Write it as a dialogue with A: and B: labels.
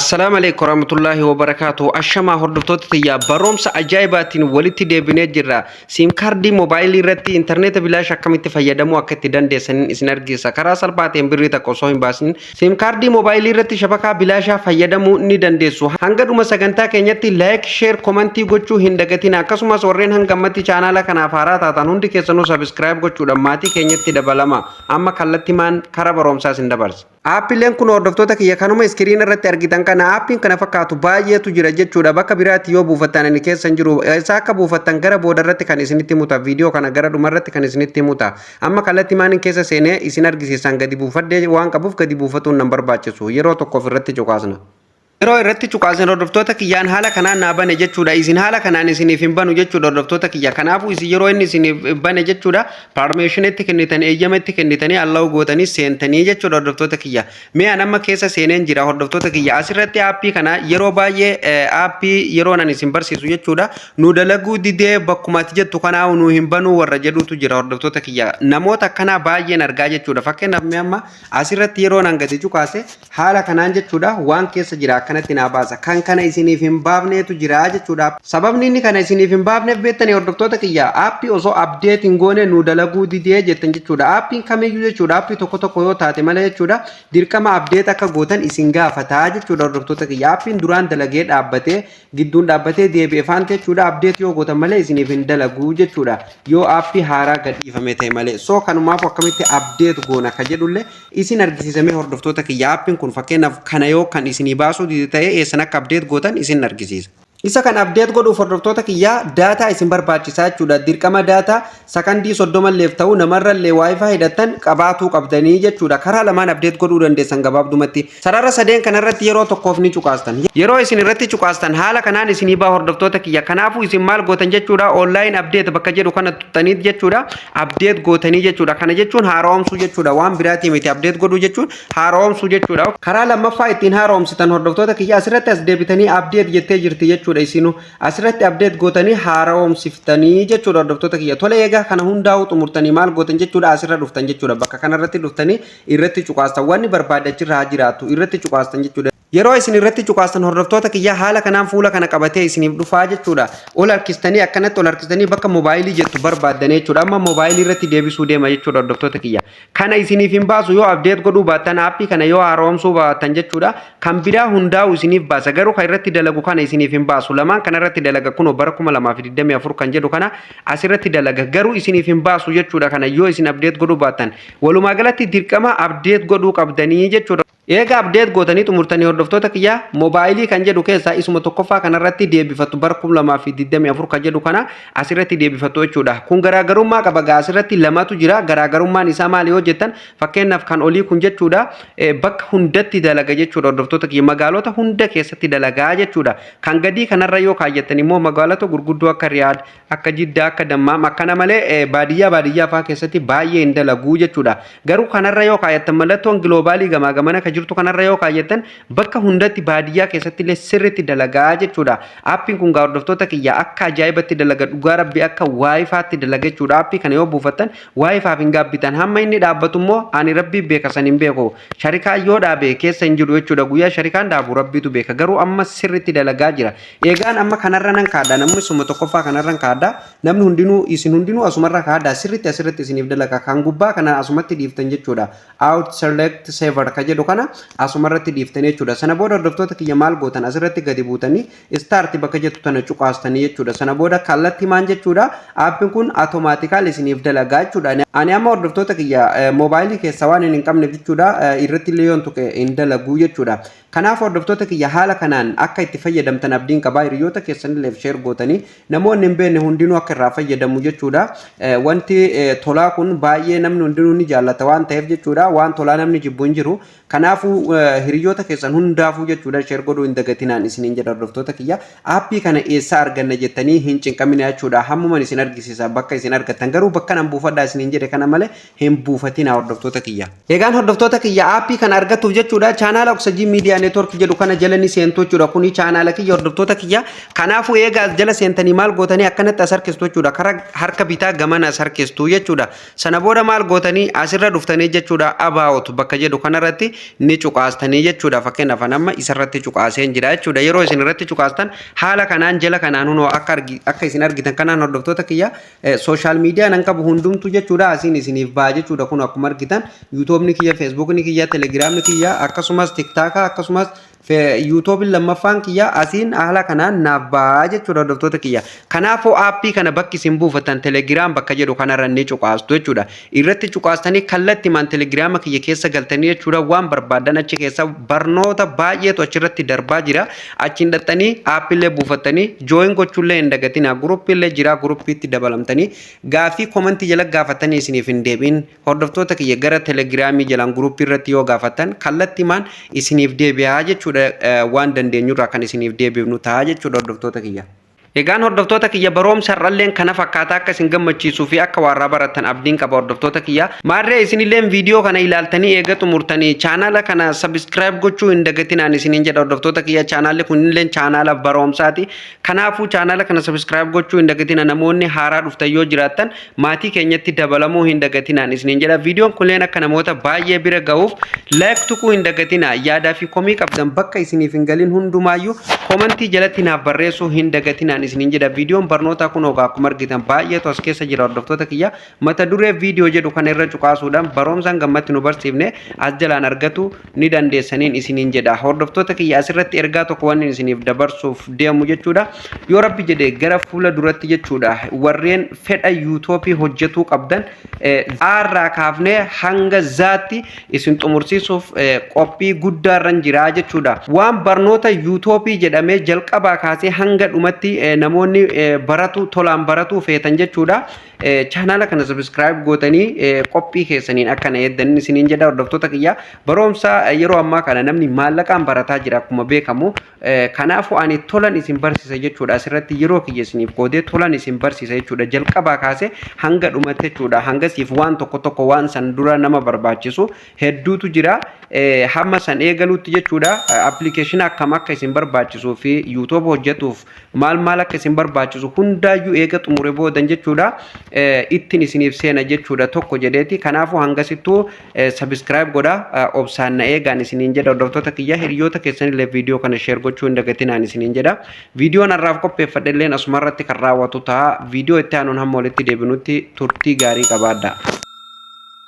A: السلام عليكم ورحمة الله وبركاته. أشما هردفتوت يا برومس عجائبات ولتي دبنة جرا سيم كاردي موبايل رتي إنترنت بلا شك مت فيدمو أكتدان دسن إسنرجي سكرا سلبات يمبري تكوسوين باسن سيم كاردي موبايل رتي شبكة بلا شا فيدمو ندان دسو هنگدو مسجنتا كنيتي لايك شير كومنتي گوچو هندگتي ناكسوما سورين هنگمتي چانالا كنا فارات تانوندي كسنو سبسكرايب گوچو دماتي كنيتي دبلما أما كالتي مان كرا برومسا سندبرس Aappileen kun hordoftoota kiyya kanuma iskiriin irratti argitan kana aappiin kana fakkaatu baay'eetu jira jechuudha. Bakka biraatti yoo buufattan inni keessa jiru isa akka buufattan gara booda irratti kan isinitti himuta. Viidiyoo kana gara dhuma irratti kan isinitti himuta. Amma kallattii maaniin keessa seenee isin argisiisan gadi buufadhee waan qabuuf gadi buufatuun nan barbaachisu. Yeroo tokkoof irratti cuqaasna. Yeroo irratti cuqaasan hordoftoota kiyyaan haala kanaan naa bane jechuudha. Isin haala kanaan isiniif hin banu jechuudha hordoftoota kiyya. Kanaafuu isin yeroo inni isiniif bane jechuudha permissionetti kennitan eeyyametti kennitanii allow gootanii seentanii jechuudha hordoftoota kiyya. Mee an amma keessa seeneen jira hordoftoota kiyya. Asirratti aappii kana yeroo baay'ee aappii yeroo nan isin barsiisu jechuudha. Nu dalaguu didee bakkumatti jettu kanaa nu hin banu warra jedhutu jira hordoftoota kiyya. Namoota akkanaa baay'een argaa jechuudha. Fakkeenyaaf mee amma asirratti yeroo nan gadi cuqaase haala kanaan jechuudha waan keessa jira. Kanatti naa baasa kan kana isiniif hin baafneetu jira jechuudha. Sababni inni kana isiniif hin baafneef beektanii hordoftoota kiyya aappii osoo update hin goone nu dalaguu didee jettan jechuudha. Aappiin kamiyyuu jechuudha aappii tokko yoo taate malee jechuudha dirqama update akka gootan isin gaafataa jechuudha hordoftoota kiyya. Aappiin duraan dalagee dhaabbatee gidduun dhaabbatee deebi'ee faante jechuudha update yoo gootan malee isiniif hin dalaguu jechuudha. Yoo aappii haaraa gadhiifame ta'e malee soo kanumaaf akkamitti update goona ka jedhullee isin argisiisamee hordoftoota kiyya. Aappiin kun fakkeenyaaf kana yoo kan isinii baasuu ta'ee eessan akka update gootan isin argisiisa. Isa kan update godhuuf hordoftoota kiyya data isin barbaachisaa jechuudha. Dirqama data sakandii 30 leef ta'u namarra illee wifi hidhatan qabaatuu qabdanii jechuudha. Karaa lamaan update godhuu dandeessan gabaabdumatti. Sarara sadeen kanarratti yeroo tokkoof ni cuqaastan. Yeroo isin irratti cuqaastan haala kanaan isinii baa hordoftoota kiyya. Kanaafuu isin maal gootan jechuudha online update bakka jedhu kana tuttanii jechuudha update gootanii jechuudha. Kana jechuun haaromsuu jechuudha. Waan biraatii miti update godhuu jechuun haaromsuu jechuudha. Karaa lammaffaa ittiin haaromsitan hordoftoota kiyya asirratti as deebitanii update jettee jirti jechuudha. Isinu asirratti update gootanii haaromsiftanii jechuudha hordoftoota kiyya. Tole egaa kana hundaa'u xumurtanii maal gootan jechuudha asirra dhuftan jechuudha. Bakka kanarratti dhuftanii irratti cuqaastan wanni barbaade achirraa jiraatu irratti cuqaastan jechuudha. Yeroo isin irratti cuqaastan hordoftoota kiyya haala kanaan fuula kana qabatee isiniif dhufaa jechuudha. Ol harkistanii akkanatti ol harkistanii bakka moobaayilii jettu barbaadan jechuudha. Amma moobaayilii irratti deebisuu deema jechuudha hordoftoota kiyya. Kana isiniif hin baasu yoo update godhuu baattan aappii kana yoo haaromsuu baattan jechuudha. Kan biraa hundaa'u isiniif baasa. Garuu kan irratti dalagu kana isiniif hin baasu. Lamaan kana irratti dalaga kunoo bara 2024 kan jedhu kana asirratti dalaga. Garuu isiniif hin baasu jechuudha kana yoo isin update godhuu baattan. Walumaa galatti dirqama update godhuu qabdanii jechuudha. Eega update gootanii xumurtanii hordoftoota kiyya moobaayilii kan jedhu keessaa isuma tokkoffaa kanarratti deebifattu bara 2024 kan jedhu kana asirratti deebifattu jechuudha. Kun garaagarummaa qaba asirratti lamatu jira. Garaagarummaan isaa maali yoo jettan fakkeenyaaf kan olii kun jechuudha bakka hundatti dalaga jechuudha hordoftoota kiyya magaalota hunda keessatti dalagaa jechuudha. Kan gadii kanarra yoo kaayattan immoo magaalota gurguddoo akka Riyaad akka Jiddaa akka Dammaam akkana malee baadiyyaa fa'aa keessatti baay'ee hin dalaguu jechuudha. Garuu kanarra yoo kaayattan mallattoon giloobaalii gamaa gamana jirtu kanarra yoo kaayattan bakka hundatti baadiyyaa keessatti illee sirriitti dalagaa jechuudha. Aappiin kun hordoftoota kiyya akka ajaa'ibatti dalaga dhugaa rabbi akka waayifaatti dalaga jechuudha. Aappii kana yoo buufattan waayifaaf hin gaabbitan hamma inni dhaabbatu immoo ani rabbii beeka san hin beeku. Sharikaan yoo dhaabe keessa hin jiru jechuudha. Guyyaa sharikaan dhaabu rabbiitu beeka. Garuu amma sirriitti dalagaa jira. Eegaan amma kanarra nan kaadha namni suma tokkoffaa kanarra kaadha. Namni hundinuu isin hundinuu asumarra kaadha. Sirriitti asirratti isiniif dalaga. Kan gubbaa kana asumatti dhiiftan jechuudha. Out select saver ka jedhu kana asumarratti dhiiftanii jechuudha. Sana booda hordoftoota kiyya maal gootan asirratti gadi buutanii start bakka jettu tana cuqaastanii jechuudha. Sana booda kallattii maan jechuudha aappiin kun automaatikali isiniif dalagaa jechuudha. Ani amma hordoftoota kiyya moobaayilii keessa waan hin qabne jechuudha irratti illee yoon tuqe hin dalaguu jechuudha. Kanaaf hordoftoota kiyya haala kanaan akka itti fayyadamtan abdiin qabaa hiriyoota keessanillee share gootanii namoonni hin beekne hundinuu akka irraa fayyadamu jechuudha. Wanti tolaa kun baay'ee namni hundinuu ni jaallata waan ta'eef jechuudha. Waan tolaa namni jibbu hin jiru. Kanaafuu hiriyoota keessan hundaafuu jechuudha share godhuu hin dagatinaan isiniin jedha hordoftoota kiyya. Aappii kana eessaa arganna jettanii hin cinqamina jechuudha. Hammuman isin argisiisa bakka isin argattan garuu bakka nan buufadhaa isiniin jedhe kana malee hin buufatina hordoftoota kiyya. Egaan hordoftoota kiyya aappii kana argatuuf jechuudha chaanaala Oxygen Media network jedhu kana jalani seentoo jechuudha kuni channel kiyya hordoftoota kiyya kanaafu eegaas jala seentanii maal gootanii akkanatti as harkistu jechuudha karaa harka bitaa gamana as harkistu jechuudha sana booda maal gootanii asirra dhuftanii jechuudha about bakka jedhu kanarratti ni cuqaastanii jechuudha fakkeenyaaf amma isarratti cuqaaseen jira jechuudha yeroo isin irratti cuqaastan haala kanaan jala kanaan hunoo akka isin argitan kanaan hordoftoota kiyya social media nan qabu hundumtu jechuudha asiin isiniif baa jechuudha kun akkuma argitan YouTube ni kiyya Facebook ni kiyya Telegram ni kiyya akkasumas TikTok akkasumas YouTube lammaffaan kiyya asiin haala kanaan nabbaa jechuudha hordoftoota kiyya kanaafuu aappii kana bakki isin buufatan Telegram bakka jedhu kanarra ni cuqaastu jechuudha irratti cuqaastanii kallattii man Telegram kiyya keessa galtanii jechuudha waan barbaadan achi keessa barnoota baay'eetu achirratti darbaa jira achiin dhattanii aappiilee buufatanii join gochuullee hin dagatinaa gruppiilee jira gruppiitti dabalamtanii gaafii komentii jala gaafatanii isiniif hin deebiin hordoftoota kiyya gara Telegramii jalaan gruppii irratti yoo gaafatan kallattii man isiniif deebi'aa jechuudha waan dandeenyurraa kan isiniif deebiifnu ta'a jechuudha hordoftoota kiyya. Egaan hordoftoota kiyya baroomsa irralleen kana fakkaata akka isin gammachiisuu fi akka warraa baratan abdiin qaba hordoftoota kiyya. Maarree isinilleen viidiyoo kana ilaaltanii eega xumurtanii chaanala kana subscribe gochuu hin dagatinaan isiniin jedha hordoftoota kiyya chaanalli kunilleen chaanala baroomsaati. Kanaafuu chaanala kana subscribe gochuu hin dagatina namoonni haaraa dhuftan yoo jiraattan maatii keenyatti dabalamuu hin dagatinaan isiniin jedha. Viidiyoon kunilleen akka namoota baay'ee bira ga'uuf like tuquu hin dagatina yaadaa fi komii qabdan bakka isiniif hin galin hundumaayyuu komentii jalatti naaf barreessuu hin dagatinaan isiniin jedha viidiyoon barnoota kun ogaa akkuma argitan baay'eetu as keessa jira hordoftoota kiyya mata duree viidiyoo jedhu kana irra cuqaasuudhaan baroomsaan gammatti nu barsiifne as jalaan argatu ni dandeessaniin isiniin jedha hordoftoota kiyya asirratti ergaa tokko waan isiniif dabarsuuf deemu jechuudha yoo rabbi jedhe gara fuula duratti jechuudha warreen fedha yuutuubii hojjetuu qabdan aarraa kaafnee hanga zaatti isin xumursiisuuf qophii guddaarran jira jechuudha waan barnoota yuutuubii jedhamee jalqabaa kaasee hanga dhumatti namoonni baratu tolaan baratu feetan jechuudha chaanala kana subscribe gootanii qophii keessaniin akkana eeddan isiniin jedha hordoftoota kiyya baroomsa yeroo ammaa kana namni maallaqaan barataa jira akkuma beekamu kanaafuu ani tolan isin barsiisa jechuudha asirratti yeroo kiyya isiniif qoodee tolan isin barsiisa jechuudha jalqabaa kaasee hanga dhumatti jechuudha hangasiif waan tokko waan san dura nama barbaachisu hedduutu jira hamma san eegaluutti jechuudha application akkam akka isin barbaachisuu fi YouTube hojjetuuf maal akka isin barbaachisu hundaayyuu eega xumure boodan jechuudha ittiin isiniif seena jechuudha tokko jedheeti kanaafuu hangasittuu subscribe godha obsaan na eegaan isiniin jedha hordoftoota kiyya hiriyoota keessanillee viidiyoo kana share gochuu hin dagatinaan isiniin jedha viidiyoon har'aaf qopheeffadhelleen asumarratti kan raawwatu ta'a viidiyoo itti aanuun hamma walitti deebinutti turtii gaarii qabaadha.